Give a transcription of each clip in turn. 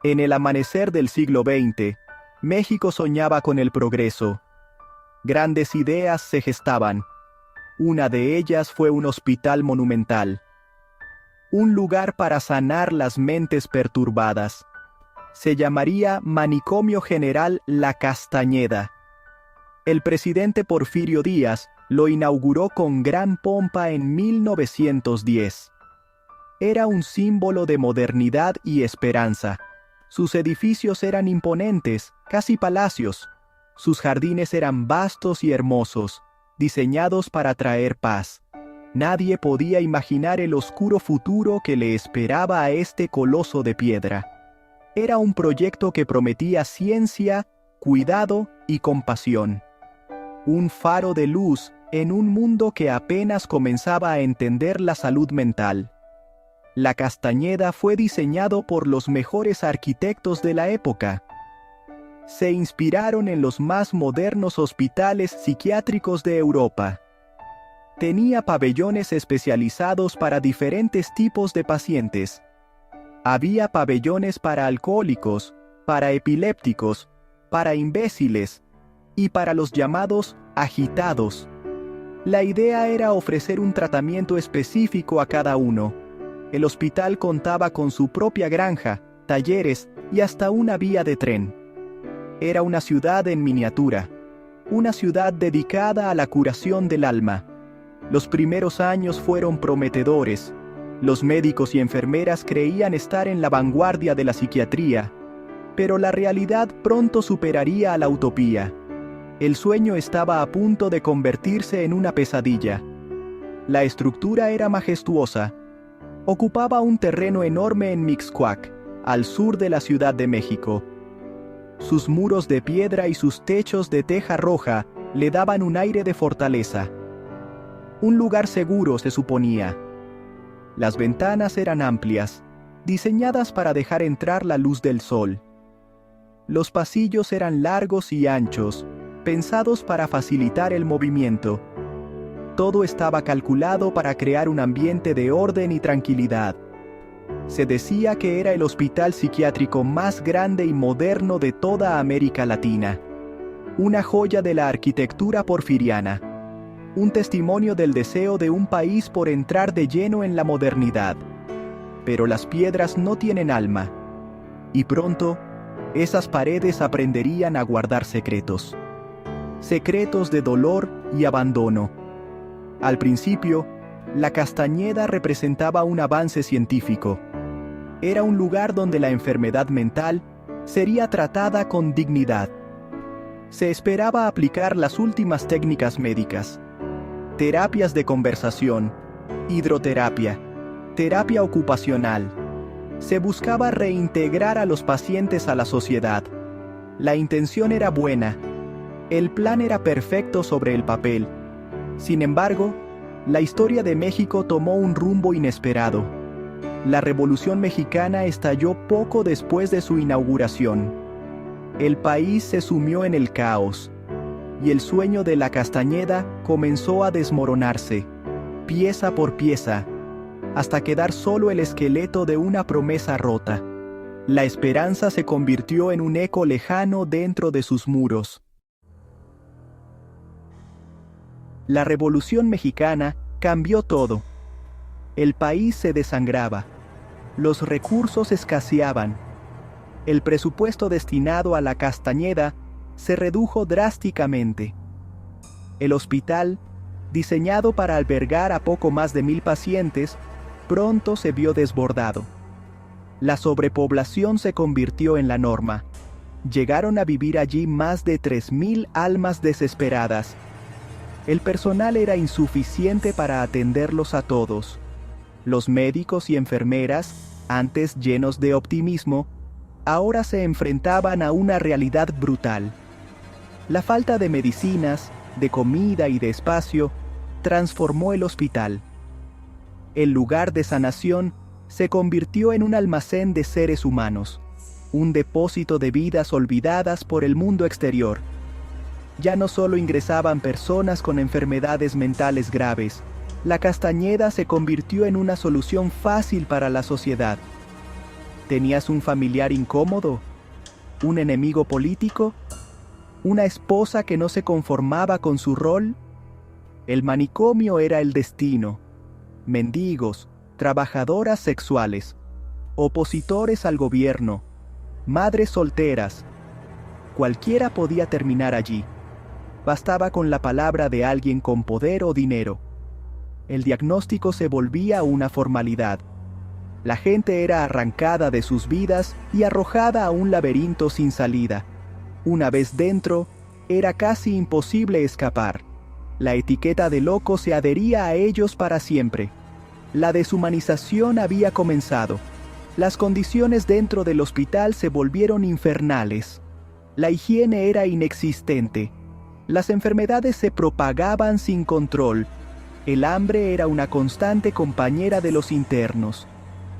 En el amanecer del siglo XX, México soñaba con el progreso. Grandes ideas se gestaban. Una de ellas fue un hospital monumental. Un lugar para sanar las mentes perturbadas. Se llamaría Manicomio General La Castañeda. El presidente Porfirio Díaz lo inauguró con gran pompa en 1910. Era un símbolo de modernidad y esperanza. Sus edificios eran imponentes, casi palacios. Sus jardines eran vastos y hermosos, diseñados para traer paz. Nadie podía imaginar el oscuro futuro que le esperaba a este coloso de piedra. Era un proyecto que prometía ciencia, cuidado y compasión. Un faro de luz en un mundo que apenas comenzaba a entender la salud mental. La Castañeda fue diseñado por los mejores arquitectos de la época. Se inspiraron en los más modernos hospitales psiquiátricos de Europa. Tenía pabellones especializados para diferentes tipos de pacientes. Había pabellones para alcohólicos, para epilépticos, para imbéciles y para los llamados agitados. La idea era ofrecer un tratamiento específico a cada uno. El hospital contaba con su propia granja, talleres y hasta una vía de tren. Era una ciudad en miniatura, una ciudad dedicada a la curación del alma. Los primeros años fueron prometedores. Los médicos y enfermeras creían estar en la vanguardia de la psiquiatría, pero la realidad pronto superaría a la utopía. El sueño estaba a punto de convertirse en una pesadilla. La estructura era majestuosa. Ocupaba un terreno enorme en Mixcoac, al sur de la Ciudad de México. Sus muros de piedra y sus techos de teja roja le daban un aire de fortaleza. Un lugar seguro, se suponía. Las ventanas eran amplias, diseñadas para dejar entrar la luz del sol. Los pasillos eran largos y anchos, pensados para facilitar el movimiento. Todo estaba calculado para crear un ambiente de orden y tranquilidad. Se decía que era el hospital psiquiátrico más grande y moderno de toda América Latina. Una joya de la arquitectura porfiriana. Un testimonio del deseo de un país por entrar de lleno en la modernidad. Pero las piedras no tienen alma. Y pronto, esas paredes aprenderían a guardar secretos. Secretos de dolor y abandono. Al principio, la Castañeda representaba un avance científico. Era un lugar donde la enfermedad mental sería tratada con dignidad. Se esperaba aplicar las últimas técnicas médicas. Terapias de conversación, hidroterapia, terapia ocupacional. Se buscaba reintegrar a los pacientes a la sociedad. La intención era buena. El plan era perfecto sobre el papel. Sin embargo, la historia de México tomó un rumbo inesperado. La Revolución Mexicana estalló poco después de su inauguración. El país se sumió en el caos, y el sueño de la Castañeda comenzó a desmoronarse, pieza por pieza, hasta quedar solo el esqueleto de una promesa rota. La esperanza se convirtió en un eco lejano dentro de sus muros. La Revolución Mexicana cambió todo. El país se desangraba. Los recursos escaseaban. El presupuesto destinado a la Castañeda se redujo drásticamente. El hospital, diseñado para albergar a poco más de 1,000 pacientes, pronto se vio desbordado. La sobrepoblación se convirtió en la norma. Llegaron a vivir allí más de 3,000 almas desesperadas. El personal era insuficiente para atenderlos a todos. Los médicos y enfermeras, antes llenos de optimismo, ahora se enfrentaban a una realidad brutal. La falta de medicinas, de comida y de espacio transformó el hospital. El lugar de sanación se convirtió en un almacén de seres humanos, un depósito de vidas olvidadas por el mundo exterior. Ya no solo ingresaban personas con enfermedades mentales graves, la Castañeda se convirtió en una solución fácil para la sociedad. ¿Tenías un familiar incómodo? ¿Un enemigo político? ¿Una esposa que no se conformaba con su rol? El manicomio era el destino. Mendigos, trabajadoras sexuales, opositores al gobierno, madres solteras. Cualquiera podía terminar allí. Bastaba con la palabra de alguien con poder o dinero. El diagnóstico se volvía una formalidad. La gente era arrancada de sus vidas y arrojada a un laberinto sin salida. Una vez dentro, era casi imposible escapar. La etiqueta de loco se adhería a ellos para siempre. La deshumanización había comenzado. Las condiciones dentro del hospital se volvieron infernales. La higiene era inexistente. Las enfermedades se propagaban sin control. El hambre era una constante compañera de los internos.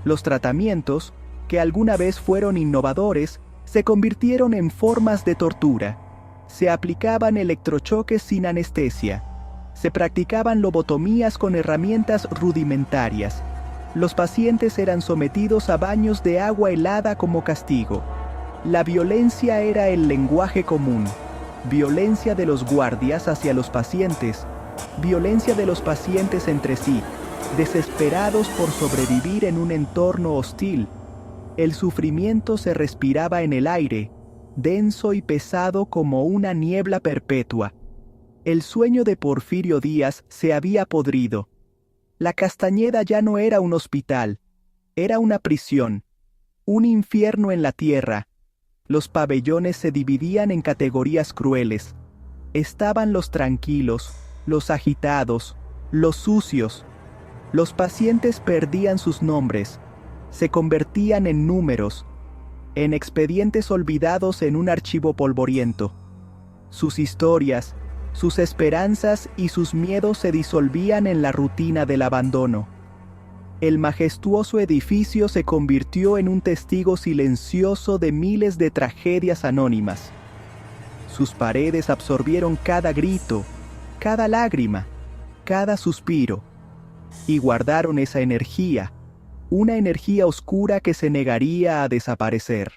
Los tratamientos, que alguna vez fueron innovadores, se convirtieron en formas de tortura. Se aplicaban electrochoques sin anestesia. Se practicaban lobotomías con herramientas rudimentarias. Los pacientes eran sometidos a baños de agua helada como castigo. La violencia era el lenguaje común. Violencia de los guardias hacia los pacientes. Violencia de los pacientes entre sí, desesperados por sobrevivir en un entorno hostil. El sufrimiento se respiraba en el aire, denso y pesado como una niebla perpetua. El sueño de Porfirio Díaz se había podrido. La Castañeda ya no era un hospital, era una prisión, un infierno en la tierra. Los pabellones se dividían en categorías crueles. Estaban los tranquilos, los agitados, los sucios. Los pacientes perdían sus nombres, se convertían en números, en expedientes olvidados en un archivo polvoriento. Sus historias, sus esperanzas y sus miedos se disolvían en la rutina del abandono. El majestuoso edificio se convirtió en un testigo silencioso de miles de tragedias anónimas. Sus paredes absorbieron cada grito, cada lágrima, cada suspiro, y guardaron esa energía, una energía oscura que se negaría a desaparecer.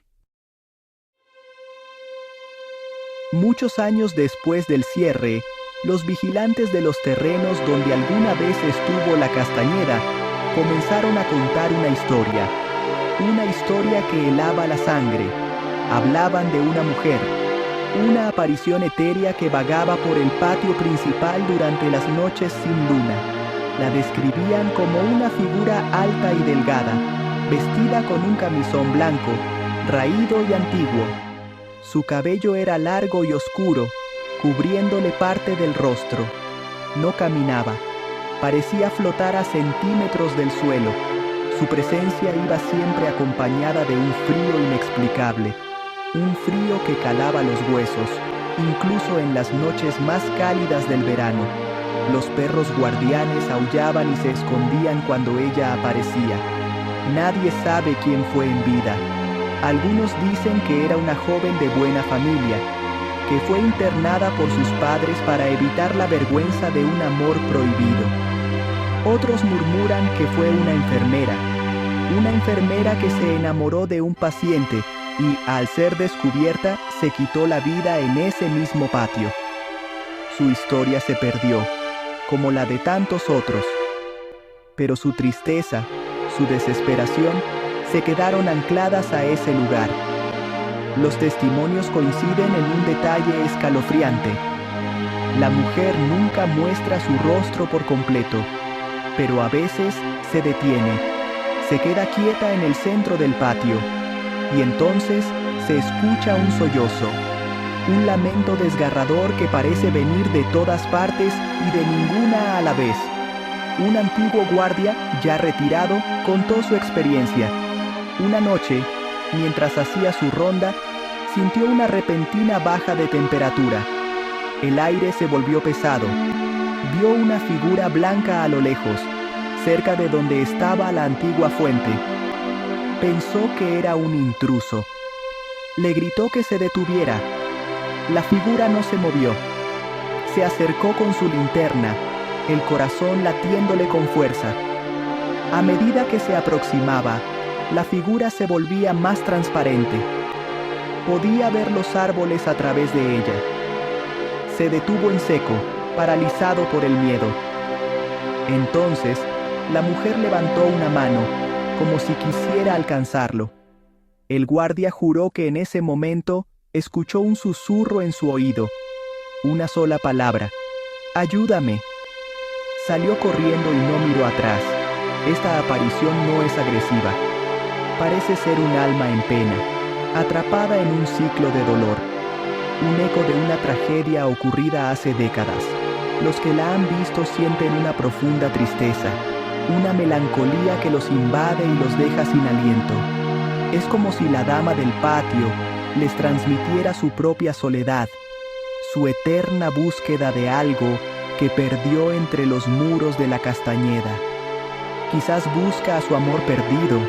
Muchos años después del cierre, los vigilantes de los terrenos donde alguna vez estuvo la Castañeda comenzaron a contar una historia que helaba la sangre. Hablaban de una mujer, una aparición etérea que vagaba por el patio principal durante las noches sin luna. La describían como una figura alta y delgada, vestida con un camisón blanco, raído y antiguo. Su cabello era largo y oscuro, cubriéndole parte del rostro. No caminaba. Parecía flotar a centímetros del suelo. Su presencia iba siempre acompañada de un frío inexplicable, un frío que calaba los huesos, incluso en las noches más cálidas del verano. Los perros guardianes aullaban y se escondían cuando ella aparecía. Nadie sabe quién fue en vida. Algunos dicen que era una joven de buena familia, que fue internada por sus padres para evitar la vergüenza de un amor prohibido. Otros murmuran que fue una enfermera que se enamoró de un paciente y, al ser descubierta, se quitó la vida en ese mismo patio. Su historia se perdió, como la de tantos otros, pero su tristeza, su desesperación, se quedaron ancladas a ese lugar. Los testimonios coinciden en un detalle escalofriante. La mujer nunca muestra su rostro por completo, pero a veces se detiene, se queda quieta en el centro del patio, y entonces se escucha un sollozo, un lamento desgarrador que parece venir de todas partes y de ninguna a la vez. Un antiguo guardia, ya retirado, contó su experiencia. Una noche, mientras hacía su ronda, sintió una repentina baja de temperatura. El aire se volvió pesado. Vio una figura blanca a lo lejos, cerca de donde estaba la antigua fuente. Pensó que era un intruso. Le gritó que se detuviera. La figura no se movió. Se acercó con su linterna, el corazón latiéndole con fuerza. A medida que se aproximaba, La figura se volvía más transparente. Podía ver los árboles a través de ella. Se detuvo en seco, paralizado por el miedo. Entonces, la mujer levantó una mano, como si quisiera alcanzarlo. El guardia juró que en ese momento escuchó un susurro en su oído. Una sola palabra: «Ayúdame». Salió corriendo y no miró atrás. Esta aparición no es agresiva. Parece ser un alma en pena, atrapada en un ciclo de dolor. Un eco de una tragedia ocurrida hace décadas. Los que la han visto sienten una profunda tristeza, una melancolía que los invade y los deja sin aliento. Es como si la dama del patio les transmitiera su propia soledad, su eterna búsqueda de algo que perdió entre los muros de la Castañeda. Quizás busca a su amor perdido,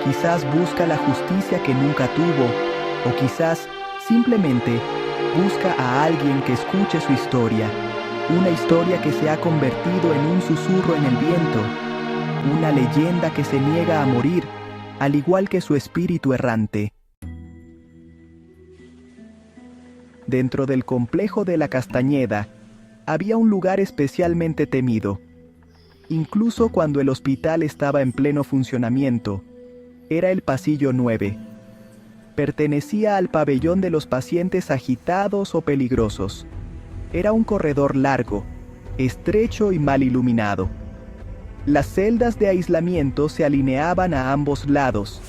quizás busca la justicia que nunca tuvo, o quizás simplemente busca a alguien que escuche su historia, una historia que se ha convertido en un susurro en el viento, una leyenda que se niega a morir, al igual que su espíritu errante. Dentro del complejo de la Castañeda había un lugar especialmente temido. Incluso cuando el hospital estaba en pleno funcionamiento, era el pasillo 9. Pertenecía al pabellón de los pacientes agitados o peligrosos. Era un corredor largo, estrecho y mal iluminado. Las celdas de aislamiento se alineaban a ambos lados.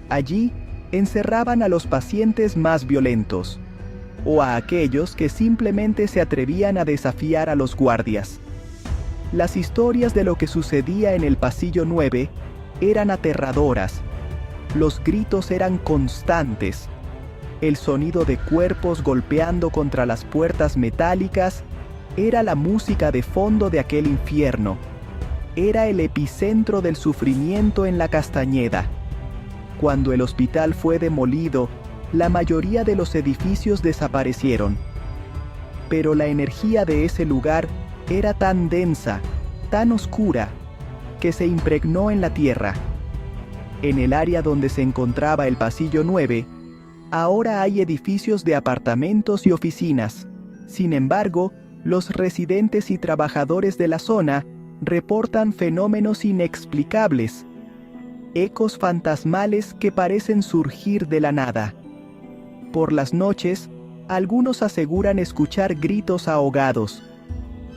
Allí encerraban a los pacientes más violentos, o a aquellos que simplemente se atrevían a desafiar a los guardias. Las historias de lo que sucedía en el pasillo 9 eran aterradoras. Los gritos eran constantes. El sonido de cuerpos golpeando contra las puertas metálicas era la música de fondo de aquel infierno. Era el epicentro del sufrimiento en la Castañeda. Cuando el hospital fue demolido, la mayoría de los edificios desaparecieron. Pero la energía de ese lugar era tan densa, tan oscura, que se impregnó en la tierra. En el área donde se encontraba el pasillo 9, ahora hay edificios de apartamentos y oficinas. Sin embargo, los residentes y trabajadores de la zona reportan fenómenos inexplicables, ecos fantasmales que parecen surgir de la nada. Por las noches, algunos aseguran escuchar gritos ahogados,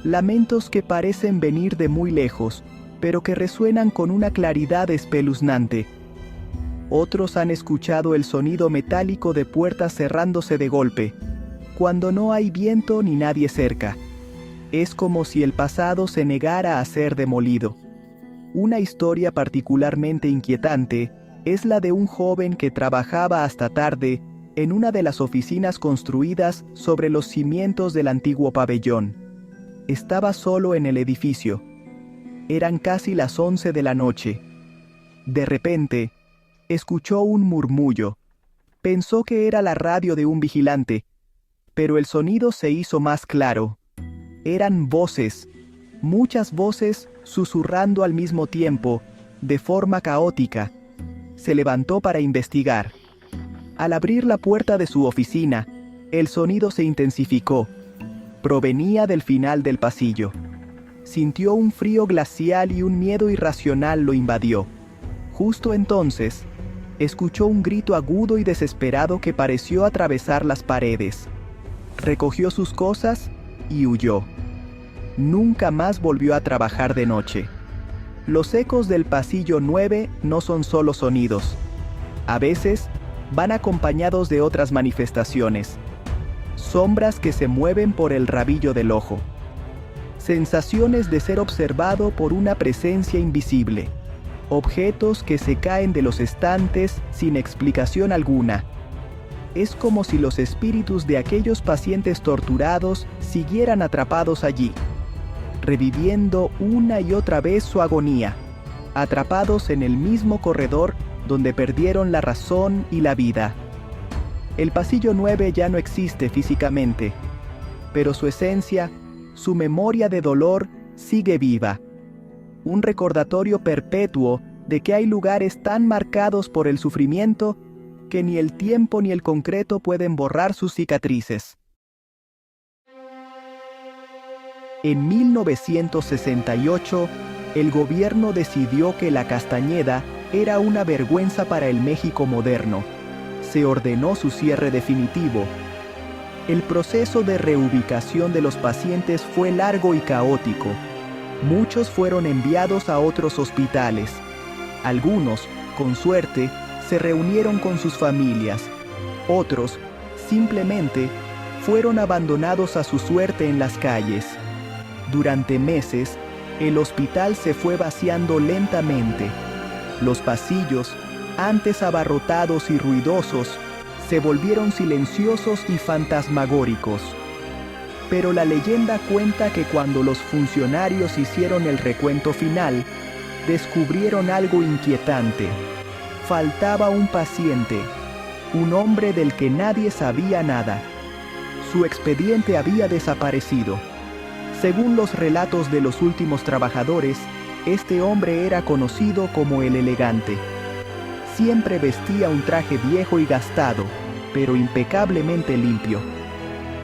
lamentos que parecen venir de muy lejos, pero que resuenan con una claridad espeluznante. Otros han escuchado el sonido metálico de puertas cerrándose de golpe, cuando no hay viento ni nadie cerca. Es como si el pasado se negara a ser demolido. Una historia particularmente inquietante es la de un joven que trabajaba hasta tarde en una de las oficinas construidas sobre los cimientos del antiguo pabellón. Estaba solo en el edificio. Eran casi las 11 de la noche. De repente, escuchó un murmullo. Pensó que era la radio de un vigilante, pero el sonido se hizo más claro. Eran voces, muchas voces susurrando al mismo tiempo, de forma caótica. Se levantó para investigar. Al abrir la puerta de su oficina, el sonido se intensificó. Provenía del final del pasillo. Sintió un frío glacial y un miedo irracional lo invadió. Justo entonces, escuchó un grito agudo y desesperado que pareció atravesar las paredes. Recogió sus cosas y huyó. Nunca más volvió a trabajar de noche. Los ecos del pasillo 9 no son solo sonidos. A veces, van acompañados de otras manifestaciones. Sombras que se mueven por el rabillo del ojo. Sensaciones de ser observado por una presencia invisible. Objetos que se caen de los estantes sin explicación alguna. Es como si los espíritus de aquellos pacientes torturados siguieran atrapados allí, reviviendo una y otra vez su agonía, atrapados en el mismo corredor donde perdieron la razón y la vida. El pasillo 9 ya no existe físicamente, pero su esencia, su memoria de dolor, sigue viva. Un recordatorio perpetuo de que hay lugares tan marcados por el sufrimiento que ni el tiempo ni el concreto pueden borrar sus cicatrices. En 1968, el gobierno decidió que la Castañeda era una vergüenza para el México moderno. Se ordenó su cierre definitivo. El proceso de reubicación de los pacientes fue largo y caótico. Muchos fueron enviados a otros hospitales. Algunos, con suerte, se reunieron con sus familias. Otros, simplemente, fueron abandonados a su suerte en las calles. Durante meses, el hospital se fue vaciando lentamente. Los pasillos, antes abarrotados y ruidosos, se volvieron silenciosos y fantasmagóricos. Pero la leyenda cuenta que cuando los funcionarios hicieron el recuento final, descubrieron algo inquietante. Faltaba un paciente, un hombre del que nadie sabía nada. Su expediente había desaparecido. Según los relatos de los últimos trabajadores, este hombre era conocido como el Elegante. Siempre vestía un traje viejo y gastado, pero impecablemente limpio.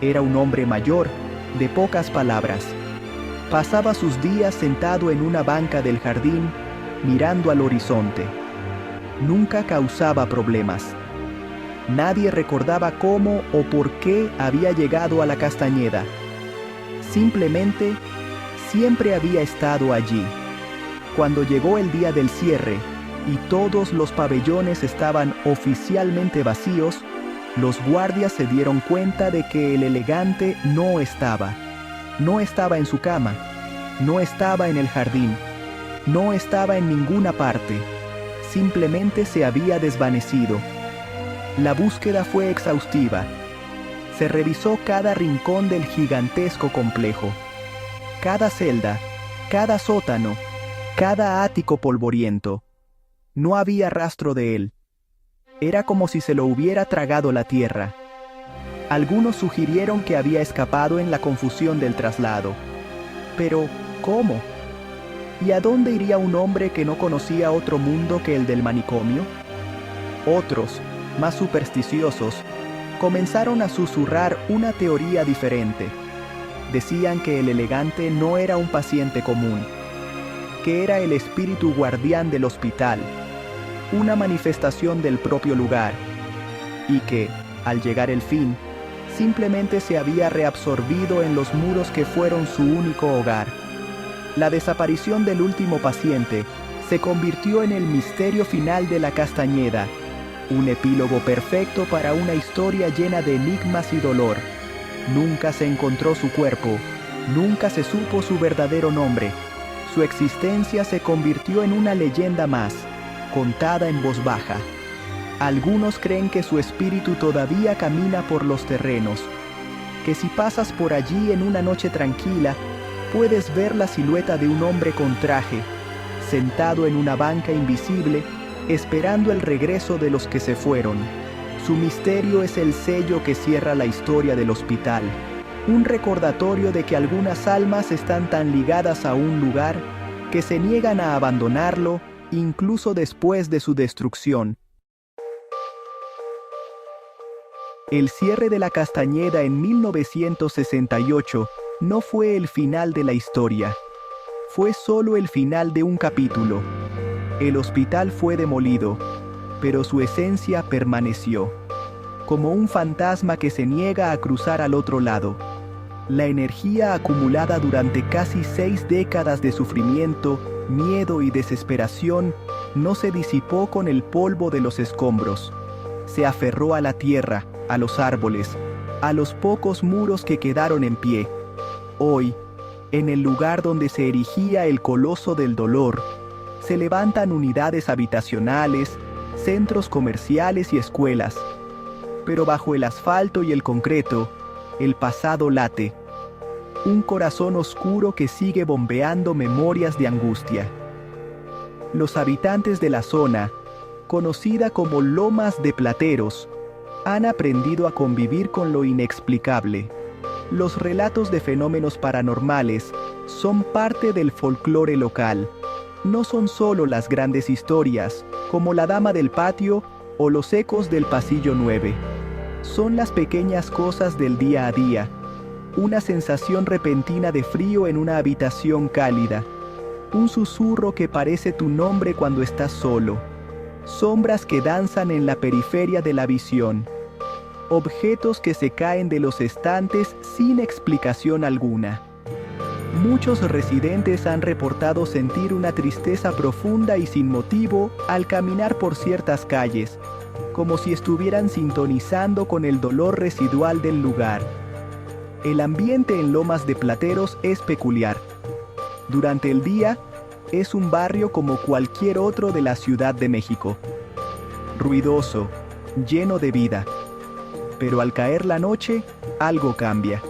Era un hombre mayor, de pocas palabras. Pasaba sus días sentado en una banca del jardín, mirando al horizonte. Nunca causaba problemas. Nadie recordaba cómo o por qué había llegado a la Castañeda. Simplemente, siempre había estado allí. Cuando llegó el día del cierre y todos los pabellones estaban oficialmente vacíos, los guardias se dieron cuenta de que el Elegante no estaba. No estaba en su cama, no estaba en el jardín, no estaba en ninguna parte. Simplemente se había desvanecido. La búsqueda fue exhaustiva. Se revisó cada rincón del gigantesco complejo. Cada celda, cada sótano, cada ático polvoriento. No había rastro de él. Era como si se lo hubiera tragado la tierra. Algunos sugirieron que había escapado en la confusión del traslado. Pero, ¿cómo? ¿Y a dónde iría un hombre que no conocía otro mundo que el del manicomio? Otros, más supersticiosos, comenzaron a susurrar una teoría diferente. Decían que el Elegante no era un paciente común, que era el espíritu guardián del hospital, una manifestación del propio lugar, y que, al llegar el fin, simplemente se había reabsorbido en los muros que fueron su único hogar. La desaparición del último paciente se convirtió en el misterio final de la Castañeda, un epílogo perfecto para una historia llena de enigmas y dolor. Nunca se encontró su cuerpo, nunca se supo su verdadero nombre. Su existencia se convirtió en una leyenda más, contada en voz baja. Algunos creen que su espíritu todavía camina por los terrenos, que si pasas por allí en una noche tranquila, puedes ver la silueta de un hombre con traje, sentado en una banca invisible, esperando el regreso de los que se fueron. Su misterio es el sello que cierra la historia del hospital, un recordatorio de que algunas almas están tan ligadas a un lugar que se niegan a abandonarlo incluso después de su destrucción. El cierre de la Castañeda en 1968 no fue el final de la historia. Fue solo el final de un capítulo. El hospital fue demolido, pero su esencia permaneció, como un fantasma que se niega a cruzar al otro lado. La energía acumulada durante casi 6 décadas de sufrimiento, miedo y desesperación no se disipó con el polvo de los escombros. Se aferró a la tierra, a los árboles, a los pocos muros que quedaron en pie. Hoy, en el lugar donde se erigía el coloso del dolor, se levantan unidades habitacionales, centros comerciales y escuelas. Pero bajo el asfalto y el concreto, el pasado late. Un corazón oscuro que sigue bombeando memorias de angustia. Los habitantes de la zona, conocida como Lomas de Plateros, han aprendido a convivir con lo inexplicable. Los relatos de fenómenos paranormales son parte del folclore local. no son solo las grandes historias, como la dama del patio o los ecos del pasillo 9. Son las pequeñas cosas del día a día. Una sensación repentina de frío en una habitación cálida. Un susurro que parece tu nombre cuando estás solo. Sombras que danzan en la periferia de la visión. Objetos que se caen de los estantes sin explicación alguna. Muchos residentes han reportado sentir una tristeza profunda y sin motivo al caminar por ciertas calles, como si estuvieran sintonizando con el dolor residual del lugar. El ambiente en Lomas de Plateros es peculiar. Durante el día, es un barrio como cualquier otro de la Ciudad de México. Ruidoso, lleno de vida. Pero al caer la noche, algo cambia.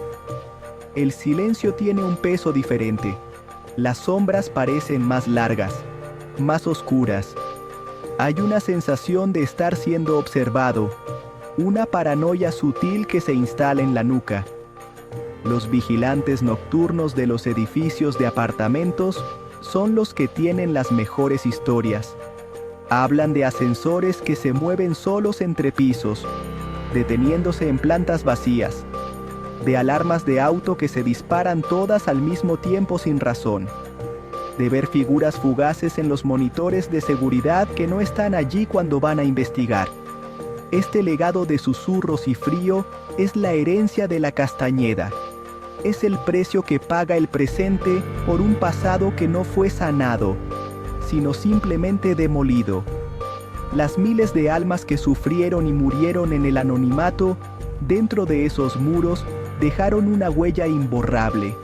El silencio tiene un peso diferente. Las sombras parecen más largas, más oscuras. Hay una sensación de estar siendo observado, una paranoia sutil que se instala en la nuca. Los vigilantes nocturnos de los edificios de apartamentos son los que tienen las mejores historias. Hablan de ascensores que se mueven solos entre pisos, deteniéndose en plantas vacías, de alarmas de auto que se disparan todas al mismo tiempo sin razón, de ver figuras fugaces en los monitores de seguridad que no están allí cuando van a investigar. Este legado de susurros y frío es la herencia de la Castañeda. Es el precio que paga el presente por un pasado que no fue sanado, sino simplemente demolido. Las miles de almas que sufrieron y murieron en el anonimato, dentro de esos muros, dejaron una huella imborrable,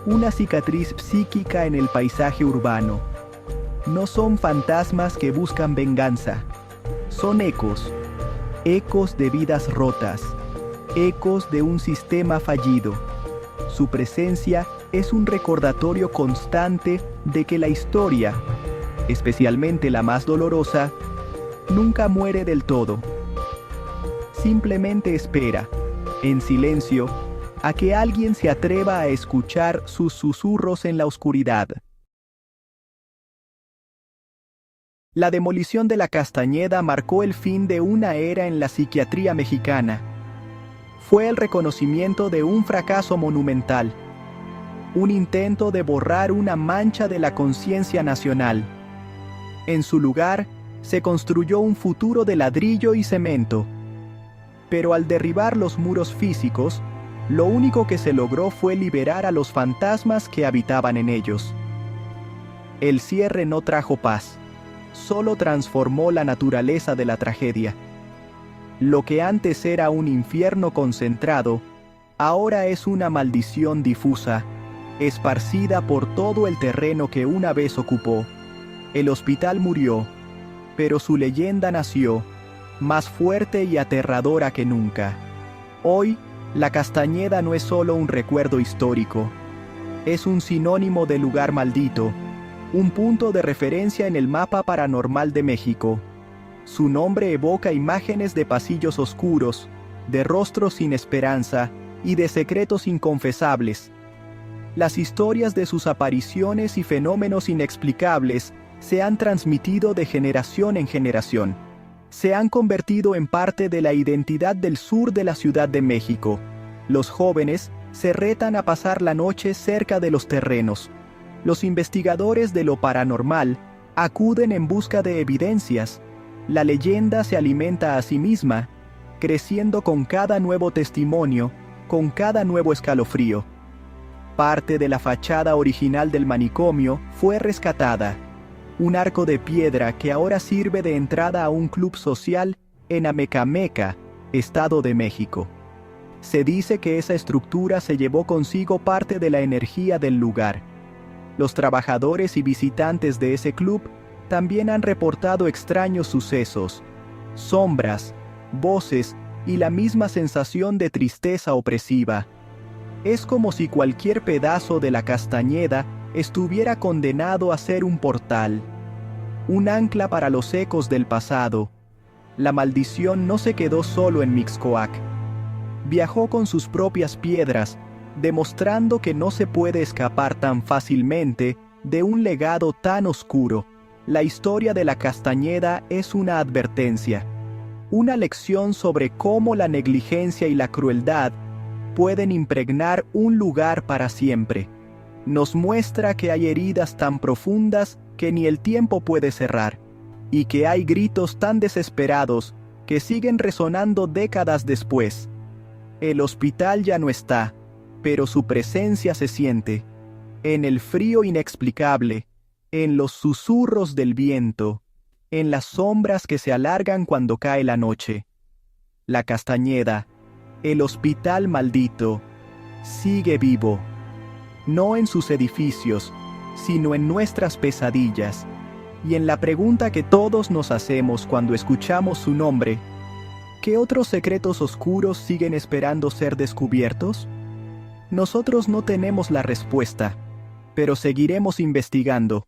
una cicatriz psíquica en el paisaje urbano. No son fantasmas que buscan venganza, son ecos, ecos de vidas rotas, ecos de un sistema fallido. Su presencia es un recordatorio constante de que la historia, especialmente la más dolorosa, nunca muere del todo. Simplemente espera, en silencio, a que alguien se atreva a escuchar sus susurros en la oscuridad. La demolición de la Castañeda marcó el fin de una era en la psiquiatría mexicana. Fue el reconocimiento de un fracaso monumental, un intento de borrar una mancha de la conciencia nacional. En su lugar, se construyó un futuro de ladrillo y cemento. Pero al derribar los muros físicos, lo único que se logró fue liberar a los fantasmas que habitaban en ellos. El cierre no trajo paz, solo transformó la naturaleza de la tragedia. Lo que antes era un infierno concentrado, ahora es una maldición difusa, esparcida por todo el terreno que una vez ocupó. El hospital murió, pero su leyenda nació, más fuerte y aterradora que nunca. Hoy, la Castañeda no es solo un recuerdo histórico, es un sinónimo de lugar maldito, un punto de referencia en el mapa paranormal de México. Su nombre evoca imágenes de pasillos oscuros, de rostros sin esperanza y de secretos inconfesables. Las historias de sus apariciones y fenómenos inexplicables se han transmitido de generación en generación. Se han convertido en parte de la identidad del sur de la Ciudad de México. Los jóvenes se retan a pasar la noche cerca de los terrenos. Los investigadores de lo paranormal acuden en busca de evidencias. La leyenda se alimenta a sí misma, creciendo con cada nuevo testimonio, con cada nuevo escalofrío. Parte de la fachada original del manicomio fue rescatada. Un arco de piedra que ahora sirve de entrada a un club social en Amecameca, Estado de México. Se dice que esa estructura se llevó consigo parte de la energía del lugar. Los trabajadores y visitantes de ese club también han reportado extraños sucesos, sombras, voces y la misma sensación de tristeza opresiva. Es como si cualquier pedazo de la Castañeda estuviera condenado a ser un portal, un ancla para los ecos del pasado. La maldición no se quedó solo en Mixcoac. Viajó con sus propias piedras, demostrando que no se puede escapar tan fácilmente de un legado tan oscuro, la historia de la Castañeda es una advertencia, una lección sobre cómo la negligencia y la crueldad pueden impregnar un lugar para siempre. Nos muestra que hay heridas tan profundas que ni el tiempo puede cerrar, y que hay gritos tan desesperados que siguen resonando décadas después. El hospital ya no está, pero su presencia se siente, en el frío inexplicable, en los susurros del viento, en las sombras que se alargan cuando cae la noche. La Castañeda, el hospital maldito, sigue vivo, no en sus edificios, sino en nuestras pesadillas, y en la pregunta que todos nos hacemos cuando escuchamos su nombre: ¿qué otros secretos oscuros siguen esperando ser descubiertos? Nosotros no tenemos la respuesta, pero seguiremos investigando,